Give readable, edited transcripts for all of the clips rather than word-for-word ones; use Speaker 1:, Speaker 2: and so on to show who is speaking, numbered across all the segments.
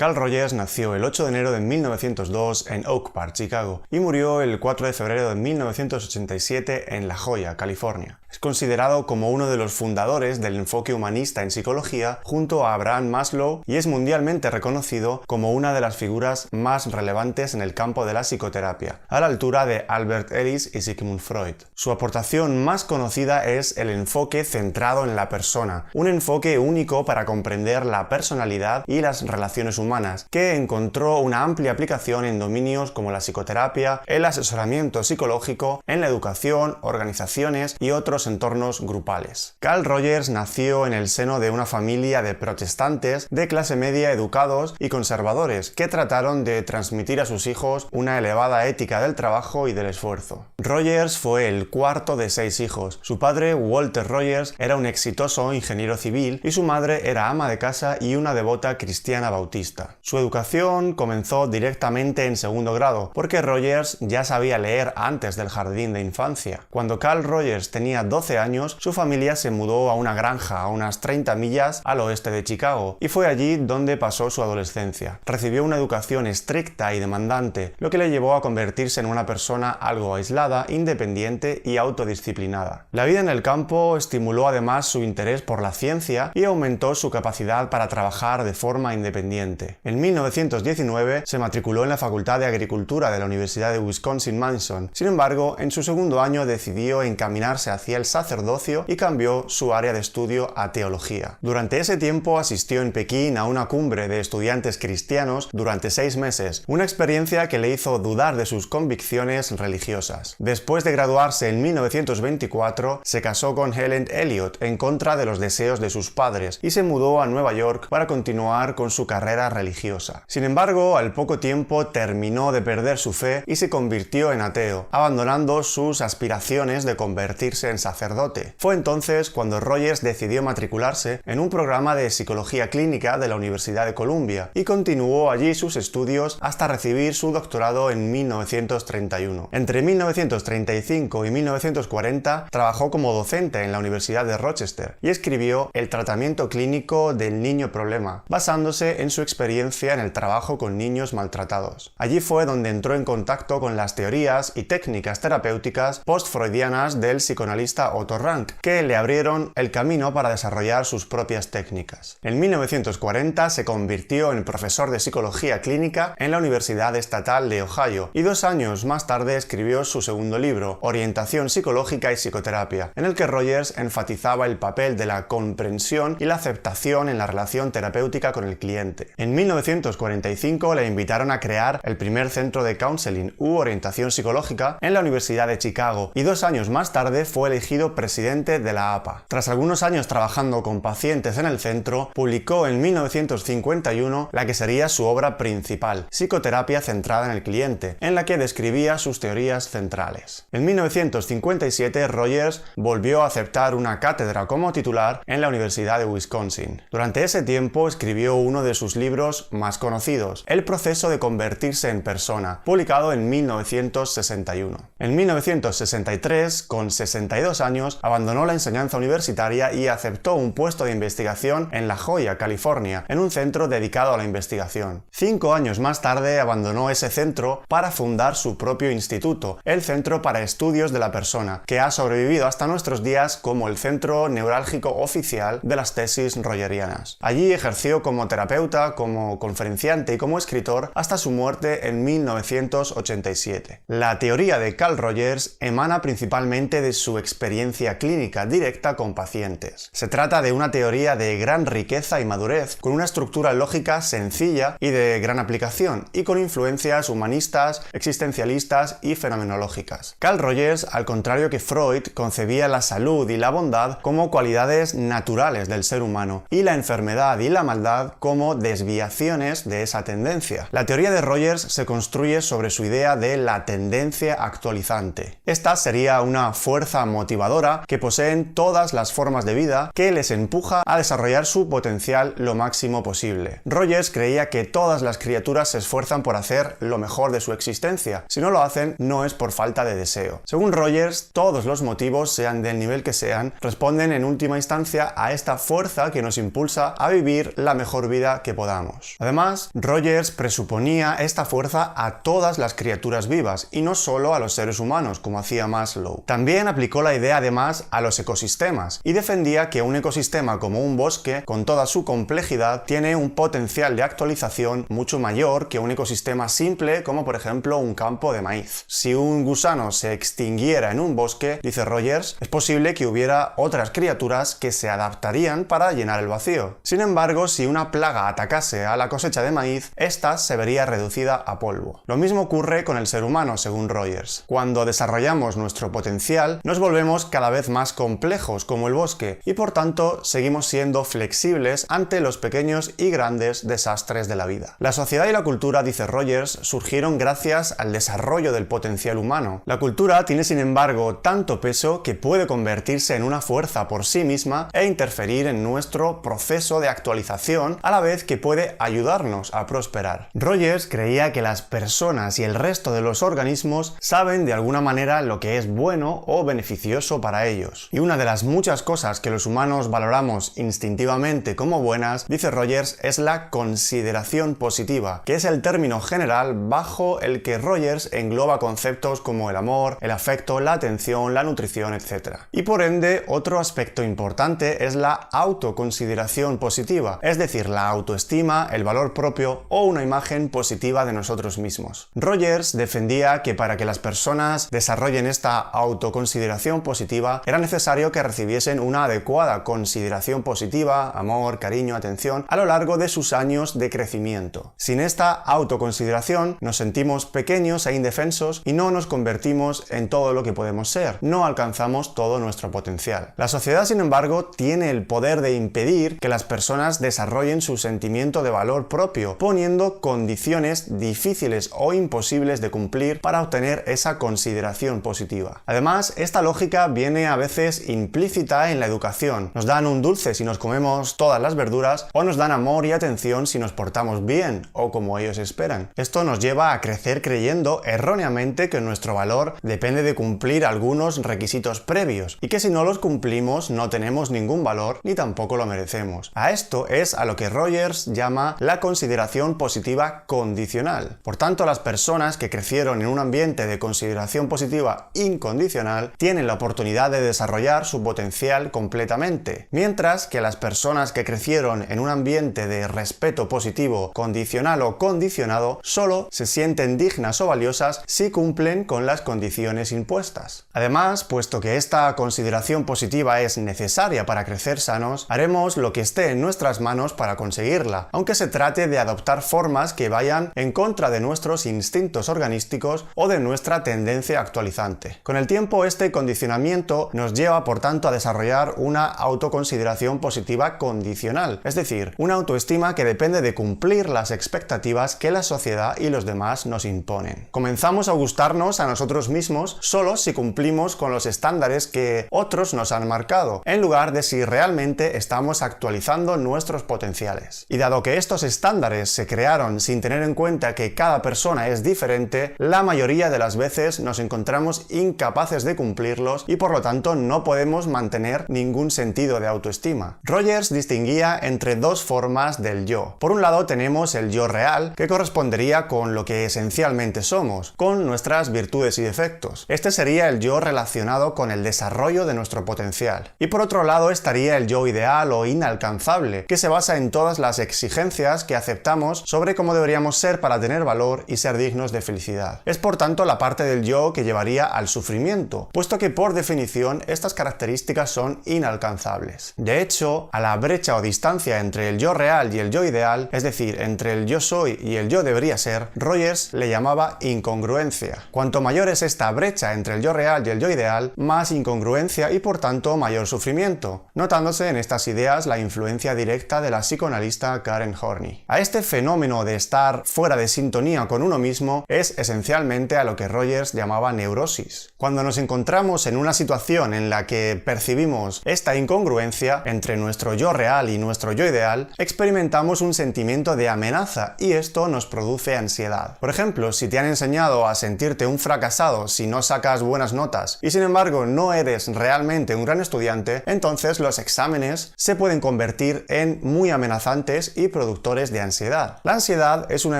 Speaker 1: Carl Rogers nació el 8 de enero de 1902 en Oak Park, Chicago, y murió el 4 de febrero de 1987 en La Joya, California. Es considerado como uno de los fundadores del enfoque humanista en psicología junto a Abraham Maslow y es mundialmente reconocido como una de las figuras más relevantes en el campo de la psicoterapia, a la altura de Albert Ellis y Sigmund Freud. Su aportación más conocida es el enfoque centrado en la persona, un enfoque único para comprender la personalidad y las relaciones humanas, que encontró una amplia aplicación en dominios como la psicoterapia, el asesoramiento psicológico, en la educación, organizaciones y otros entornos grupales. Carl Rogers nació en el seno de una familia de protestantes de clase media educados y conservadores que trataron de transmitir a sus hijos una elevada ética del trabajo y del esfuerzo. Rogers fue el cuarto de 6 hijos. Su padre, Walter Rogers, era un exitoso ingeniero civil y su madre era ama de casa y una devota cristiana bautista. Su educación comenzó directamente en segundo grado, porque Rogers ya sabía leer antes del jardín de infancia. Cuando Carl Rogers tenía 12 años, su familia se mudó a una granja a unas 30 millas al oeste de Chicago, y fue allí donde pasó su adolescencia. Recibió una educación estricta y demandante, lo que le llevó a convertirse en una persona algo aislada, independiente y autodisciplinada. La vida en el campo estimuló además su interés por la ciencia y aumentó su capacidad para trabajar de forma independiente. En 1919 se matriculó en la Facultad de Agricultura de la Universidad de Wisconsin-Madison. Sin embargo, en su segundo año decidió encaminarse hacia el sacerdocio y cambió su área de estudio a teología. Durante ese tiempo asistió en Pekín a una cumbre de estudiantes cristianos durante 6 meses, una experiencia que le hizo dudar de sus convicciones religiosas. Después de graduarse en 1924, se casó con Helen Elliot en contra de los deseos de sus padres y se mudó a Nueva York para continuar con su carrera religiosa. Sin embargo, al poco tiempo terminó de perder su fe y se convirtió en ateo, abandonando sus aspiraciones de convertirse en sacerdote. Fue entonces cuando Rogers decidió matricularse en un programa de psicología clínica de la Universidad de Columbia y continuó allí sus estudios hasta recibir su doctorado en 1931. Entre 1935 y 1940 trabajó como docente en la Universidad de Rochester y escribió El tratamiento clínico del niño problema, basándose en su experiencia en el trabajo con niños maltratados. Allí fue donde entró en contacto con las teorías y técnicas terapéuticas post-freudianas del psicoanalista Otto Rank, que le abrieron el camino para desarrollar sus propias técnicas. En 1940 se convirtió en profesor de psicología clínica en la Universidad Estatal de Ohio y 2 años más tarde escribió su segundo libro, Orientación psicológica y psicoterapia, en el que Rogers enfatizaba el papel de la comprensión y la aceptación en la relación terapéutica con el cliente. En 1945 le invitaron a crear el primer centro de counseling u orientación psicológica en la Universidad de Chicago y 2 años más tarde fue elegido presidente de la APA. Tras algunos años trabajando con pacientes en el centro, publicó en 1951 la que sería su obra principal, Psicoterapia centrada en el cliente, en la que describía sus teorías centrales. En 1957 Rogers volvió a aceptar una cátedra como titular en la Universidad de Wisconsin. Durante ese tiempo escribió uno de sus libros más conocidos, El proceso de convertirse en persona, publicado en 1961. En 1963, con 62 años, abandonó la enseñanza universitaria y aceptó un puesto de investigación en La Joya, California, en un centro dedicado a la investigación. 5 años más tarde abandonó ese centro para fundar su propio instituto, el Centro para Estudios de la Persona, que ha sobrevivido hasta nuestros días como el centro neurálgico oficial de las tesis rogerianas. Allí ejerció como terapeuta, como conferenciante y como escritor hasta su muerte en 1987. La teoría de Carl Rogers emana principalmente de su experiencia clínica directa con pacientes. Se trata de una teoría de gran riqueza y madurez, con una estructura lógica sencilla y de gran aplicación, y con influencias humanistas, existencialistas y fenomenológicas. Carl Rogers, al contrario que Freud, concebía la salud y la bondad como cualidades naturales del ser humano, y la enfermedad y la maldad como desviaciones de esa tendencia. La teoría de Rogers se construye sobre su idea de la tendencia actualizante. Esta sería una fuerza motivadora que poseen todas las formas de vida que les empuja a desarrollar su potencial lo máximo posible. Rogers creía que todas las criaturas se esfuerzan por hacer lo mejor de su existencia. Si no lo hacen, no es por falta de deseo. Según Rogers, todos los motivos, sean del nivel que sean, responden en última instancia a esta fuerza que nos impulsa a vivir la mejor vida que podamos. somos. Además, Rogers presuponía esta fuerza a todas las criaturas vivas y no solo a los seres humanos, como hacía Maslow. También aplicó la idea además a los ecosistemas y defendía que un ecosistema como un bosque, con toda su complejidad, tiene un potencial de actualización mucho mayor que un ecosistema simple como por ejemplo un campo de maíz. Si un gusano se extinguiera en un bosque, dice Rogers, es posible que hubiera otras criaturas que se adaptarían para llenar el vacío. Sin embargo, si una plaga atacase a la cosecha de maíz, ésta se vería reducida a polvo. Lo mismo ocurre con el ser humano, según Rogers. Cuando desarrollamos nuestro potencial, nos volvemos cada vez más complejos como el bosque y por tanto seguimos siendo flexibles ante los pequeños y grandes desastres de la vida. La sociedad y la cultura, dice Rogers, surgieron gracias al desarrollo del potencial humano. La cultura tiene sin embargo tanto peso que puede convertirse en una fuerza por sí misma e interferir en nuestro proceso de actualización a la vez que puede ayudarnos a prosperar. Rogers creía que las personas y el resto de los organismos saben de alguna manera lo que es bueno o beneficioso para ellos. Y una de las muchas cosas que los humanos valoramos instintivamente como buenas, dice Rogers, es la consideración positiva, que es el término general bajo el que Rogers engloba conceptos como el amor, el afecto, la atención, la nutrición, etc. Y por ende, otro aspecto importante es la autoconsideración positiva, es decir, la autoestima, el valor propio o una imagen positiva de nosotros mismos. Rogers defendía que para que las personas desarrollen esta autoconsideración positiva era necesario que recibiesen una adecuada consideración positiva, amor, cariño, atención a lo largo de sus años de crecimiento. Sin esta autoconsideración nos sentimos pequeños e indefensos y no nos convertimos en todo lo que podemos ser, no alcanzamos todo nuestro potencial. La sociedad, sin embargo, tiene el poder de impedir que las personas desarrollen su sentimiento de valor propio, poniendo condiciones difíciles o imposibles de cumplir para obtener esa consideración positiva. Además, esta lógica viene a veces implícita en la educación. Nos dan un dulce si nos comemos todas las verduras o nos dan amor y atención si nos portamos bien o como ellos esperan. Esto nos lleva a crecer creyendo erróneamente que nuestro valor depende de cumplir algunos requisitos previos y que si no los cumplimos no tenemos ningún valor ni tampoco lo merecemos. A esto es a lo que Rogers llama la consideración positiva condicional. Por tanto, las personas que crecieron en un ambiente de consideración positiva incondicional tienen la oportunidad de desarrollar su potencial completamente, mientras que las personas que crecieron en un ambiente de respeto positivo condicional o condicionado solo se sienten dignas o valiosas si cumplen con las condiciones impuestas. Además, puesto que esta consideración positiva es necesaria para crecer sanos, haremos lo que esté en nuestras manos para conseguirla, aunque se trate de adoptar formas que vayan en contra de nuestros instintos organísticos o de nuestra tendencia actualizante. Con el tiempo, este condicionamiento nos lleva, por tanto, a desarrollar una autoconsideración positiva condicional, es decir, una autoestima que depende de cumplir las expectativas que la sociedad y los demás nos imponen. Comenzamos a gustarnos a nosotros mismos solo si cumplimos con los estándares que otros nos han marcado, en lugar de si realmente estamos actualizando nuestros potenciales. Y dado que estos estándares se crearon sin tener en cuenta que cada persona es diferente, la mayoría de las veces nos encontramos incapaces de cumplirlos y por lo tanto no podemos mantener ningún sentido de autoestima. Rogers distinguía entre dos formas del yo. Por un lado tenemos el yo real, que correspondería con lo que esencialmente somos, con nuestras virtudes y defectos. Este sería el yo relacionado con el desarrollo de nuestro potencial. Y por otro lado estaría el yo ideal o inalcanzable, que se basa en todas las exigencias que aceptamos sobre cómo deberíamos ser para tener valor y ser dignos de felicidad. Es por tanto la parte del yo que llevaría al sufrimiento, puesto que por definición estas características son inalcanzables. De hecho, a la brecha o distancia entre el yo real y el yo ideal, es decir, entre el yo soy y el yo debería ser, Rogers le llamaba incongruencia. Cuanto mayor es esta brecha entre el yo real y el yo ideal, más incongruencia y por tanto mayor sufrimiento, notándose en estas ideas la influencia directa de la psicoanalista Karen Horney. A este fenómeno de estar fuera de sintonía con uno mismo es esencialmente a lo que Rogers llamaba neurosis. Cuando nos encontramos en una situación en la que percibimos esta incongruencia entre nuestro yo real y nuestro yo ideal, experimentamos un sentimiento de amenaza y esto nos produce ansiedad. Por ejemplo, si te han enseñado a sentirte un fracasado si no sacas buenas notas y sin embargo no eres realmente un gran estudiante, entonces los exámenes se pueden convertir en muy amenazantes y productores de ansiedad. La ansiedad es una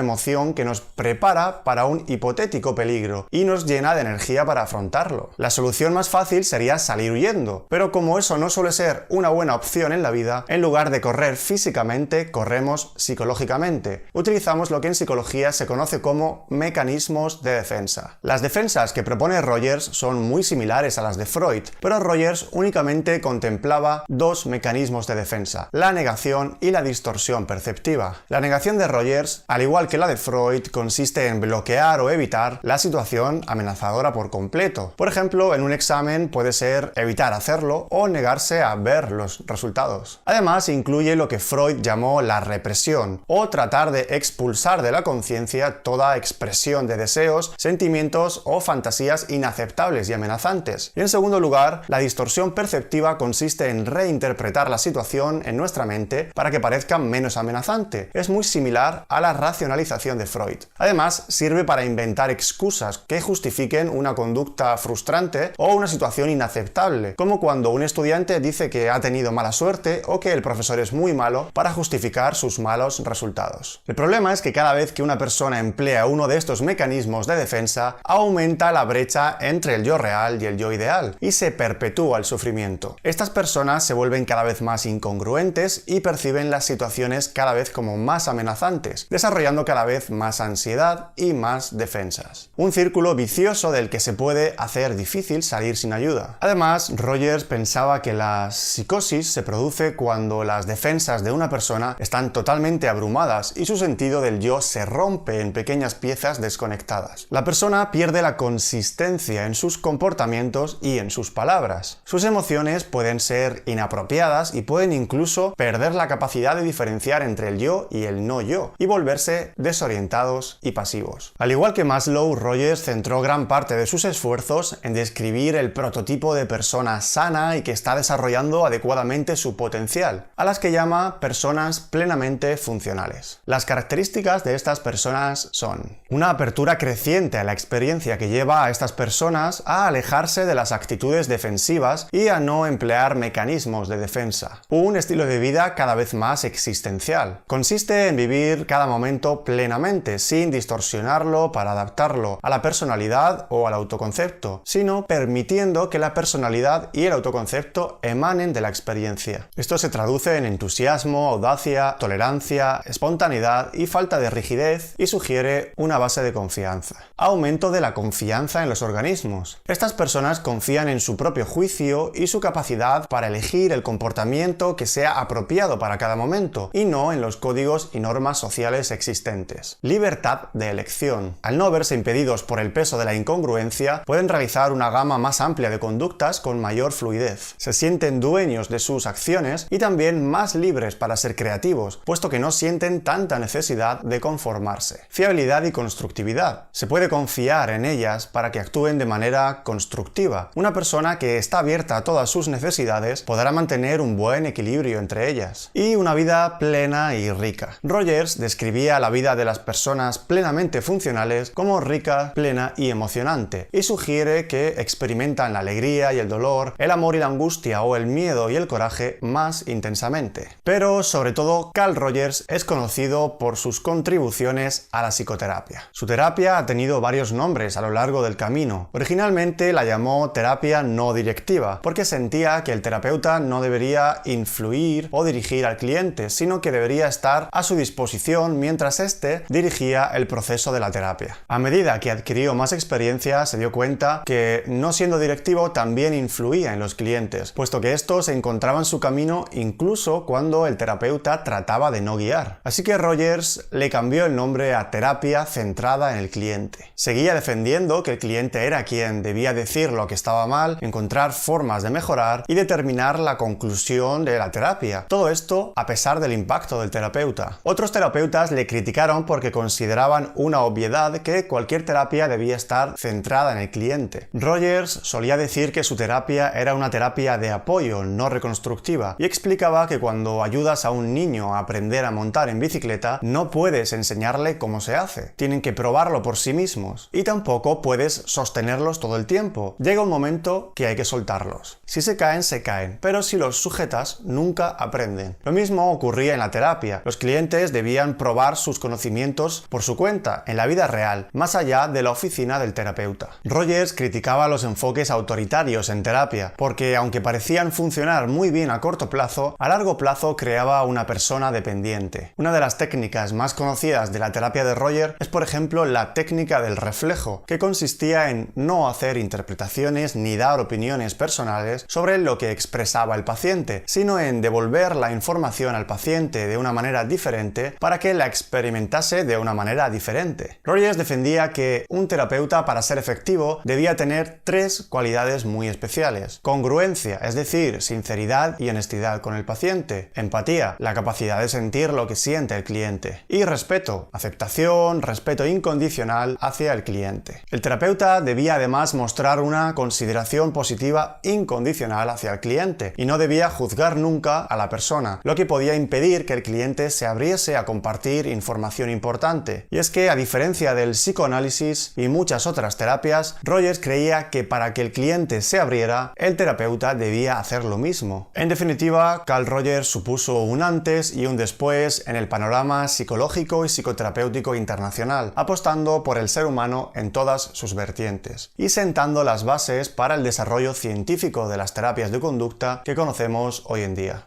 Speaker 1: emoción que nos prepara para un hipotético peligro y nos llena de energía para afrontarlo. La solución más fácil sería salir huyendo, pero como eso no suele ser una buena opción en la vida, en lugar de correr físicamente, corremos psicológicamente. Utilizamos lo que en psicología se conoce como mecanismos de defensa. Las defensas que propone Rogers son muy similares a las de Freud, pero Rogers únicamente contemplaba dos mecanismos de defensa, la negación y la distorsión perceptiva. La negación de Rogers, al igual que la de Freud, consiste en bloquear o evitar la situación amenazadora por completo. Por ejemplo, en un examen puede ser evitar hacerlo o negarse a ver los resultados. Además, incluye lo que Freud llamó la represión, o tratar de expulsar de la conciencia toda expresión de deseos, sentimientos o fantasías inaceptables y amenazantes. Y en segundo lugar, la distorsión perceptiva consiste en reinterpretar la situación en nuestra mente para que parezca menos amenazante. Es muy similar a la racionalización de Freud. Además, sirve para inventar excusas que justifiquen una conducta frustrante o una situación inaceptable, como cuando un estudiante dice que ha tenido mala suerte o que el profesor es muy malo para justificar sus malos resultados. El problema es que cada vez que una persona emplea uno de estos mecanismos de defensa, aumenta la brecha entre el yo real y el yo ideal, y se perpetúa el sufrimiento. Estas personas se vuelven cada vez más incongruentes y perciben las situaciones cada vez como más amenazantes, desarrollando cada vez más ansiedad y más defensas. Un círculo vicioso del que se puede hacer difícil salir sin ayuda. Además, Rogers pensaba que la psicosis se produce cuando las defensas de una persona están totalmente abrumadas y su sentido del yo se rompe en pequeñas piezas desconectadas. La persona pierde la consistencia en sus comportamientos y en sus palabras. Sus emociones pueden ser inapropiadas y pueden incluso perder la capacidad de diferenciar entre el yo y el no yo, y volverse desorientados y pasivos. Al igual que Maslow, Rogers centró gran parte de sus esfuerzos en describir el prototipo de persona sana y que está desarrollando adecuadamente su potencial, a las que llama personas plenamente funcionales. Las características de estas personas son una apertura creciente a la experiencia que lleva a estas personas a alejarse de las actitudes defensivas y a no emplear mecanismos de defensa. Un estilo de vida cada vez más existencial. Consiste en vivir cada momento plenamente, sin distorsionarlo para adaptarlo a la personalidad o al autoconcepto, sino permitiendo que la personalidad y el autoconcepto emanen de la experiencia. Esto se traduce en entusiasmo, audacia, tolerancia, espontaneidad y falta de rigidez, y sugiere una base de confianza. Aumento de la confianza en los organismos. Estas personas confían en su propio juicio y su capacidad para elegir el comportamiento que sea apropiado para cada momento, y no en los códigos y normas sociales existentes. Libertad de elección. Al no verse impedidos por el peso de la incongruencia, pueden realizar una gama más amplia de conductas con mayor fluidez. Se sienten dueños de sus acciones y también más libres para ser creativos, puesto que no sienten tanta necesidad de conformarse. Fiabilidad y constructividad. Se puede confiar en ellas para que actúen de manera constructiva. Una persona que está abierta a todas sus necesidades podrá mantener un buen equilibrio entre ellas. Y una vida plena y rica. Rogers describía la vida de las personas plenamente funcionales como rica, plena y emocionante, y sugiere que experimentan la alegría y el dolor, el amor y la angustia o el miedo y el coraje más intensamente. Pero sobre todo, Carl Rogers es conocido por sus contribuciones a la psicoterapia. Su terapia ha tenido varios nombres a lo largo del camino. Originalmente la llamó terapia no directiva, porque sentía que el terapeuta no debería influir o dirigir al cliente, sino que debería estar a su disposición mientras éste dirigía el proceso de la terapia. A medida que adquirió más experiencia, se dio cuenta que, no siendo directivo, también influía en los clientes, puesto que estos encontraban su camino incluso cuando el terapeuta trataba de no guiar. Así que Rogers le cambió el nombre a terapia centrada en el cliente. Seguía defendiendo que el cliente era quien debía decir lo que estaba mal, encontrar formas de mejorar y determinar la conclusión de la terapia. Todo esto a pesar del impacto del terapeuta. Otros terapeutas le criticaron porque consideraban una obviedad que cualquier terapia debía estar centrada en el cliente. Rogers solía decir que su terapia era una terapia de apoyo, no reconstructiva, y explicaba que cuando ayudas a un niño a aprender a montar en bicicleta, no puedes enseñarle cómo se hace. Tienen que probarlo por sí mismos. Y tampoco puedes sostenerlos todo el tiempo. Llega un momento que hay que soltarlos. Si se caen, pero si los sujetas, nunca aprenden. Lo mismo ocurría en la terapia terapia. Los clientes debían probar sus conocimientos por su cuenta, en la vida real, más allá de la oficina del terapeuta. Rogers criticaba los enfoques autoritarios en terapia, porque aunque parecían funcionar muy bien a corto plazo, a largo plazo creaba una persona dependiente. Una de las técnicas más conocidas de la terapia de Rogers es, por ejemplo, la técnica del reflejo, que consistía en no hacer interpretaciones ni dar opiniones personales sobre lo que expresaba el paciente, sino en devolver la información al paciente de una manera diferente para que la experimentase de una manera diferente. Rogers defendía que un terapeuta, para ser efectivo, debía tener 3 cualidades muy especiales: congruencia, es decir, sinceridad y honestidad con el paciente; empatía, la capacidad de sentir lo que siente el cliente; y respeto, aceptación, respeto incondicional hacia el cliente. El terapeuta debía además mostrar una consideración positiva incondicional hacia el cliente y no debía juzgar nunca a la persona, lo que podía impedir que el cliente se abriese a compartir información importante. Y es que, a diferencia del psicoanálisis y muchas otras terapias, Rogers creía que para que el cliente se abriera, el terapeuta debía hacer lo mismo. En definitiva, Carl Rogers supuso un antes y un después en el panorama psicológico y psicoterapéutico internacional, apostando por el ser humano en todas sus vertientes y sentando las bases para el desarrollo científico de las terapias de conducta que conocemos hoy en día.